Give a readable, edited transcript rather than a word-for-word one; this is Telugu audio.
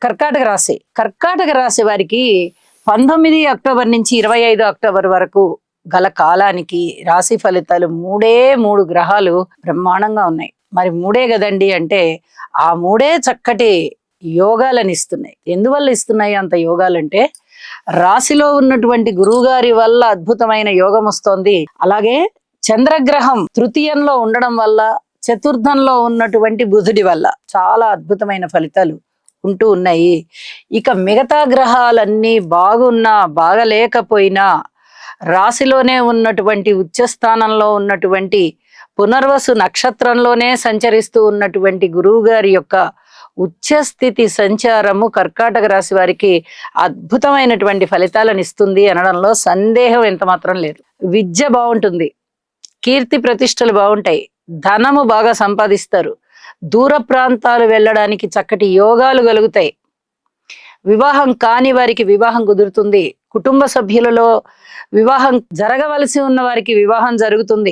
కర్కాటక రాశి వారికి 19 అక్టోబర్ నుంచి 25 అక్టోబర్ వరకు గల కాలానికి రాశి ఫలితాలు మూడు గ్రహాలు బ్రహ్మాండంగా ఉన్నాయి. మరి మూడే కదండి అంటే ఆ మూడే చక్కటి యోగాలను ఇస్తున్నాయి. ఎందువల్ల ఇస్తున్నాయి అంత యోగాలంటే రాశిలో ఉన్నటువంటి గురువు గారి వల్ల అద్భుతమైన యోగం వస్తోంది. అలాగే చంద్రగ్రహం తృతీయంలో ఉండడం వల్ల, చతుర్థంలో ఉన్నటువంటి బుధుడి వల్ల చాలా అద్భుతమైన ఫలితాలు ఉంటూ ఉన్నాయి. ఇక మిగతా గ్రహాలన్నీ బాగున్నా బాగలేకపోయినా రాశిలోనే ఉన్నటువంటి ఉచ్చస్థానంలో ఉన్నటువంటి పునర్వసు నక్షత్రంలోనే సంచరిస్తూ ఉన్నటువంటి గురువు గారి యొక్క ఉచ్చస్థితి సంచారము కర్కాటక రాశి వారికి అద్భుతమైనటువంటి ఫలితాలను ఇస్తుంది అనడంలో సందేహం ఎంత మాత్రం లేదు. విద్య బాగుంటుంది, కీర్తి ప్రతిష్టలు బాగుంటాయి, ధనము బాగా సంపాదిస్తారు, దూర ప్రాంతాలు వెళ్ళడానికి చక్కటి యోగాలు కలుగుతాయి, వివాహం కాని వారికి వివాహం కుదురుతుంది, కుటుంబ సభ్యులలో వివాహం జరగవలసి ఉన్న వారికి వివాహం జరుగుతుంది.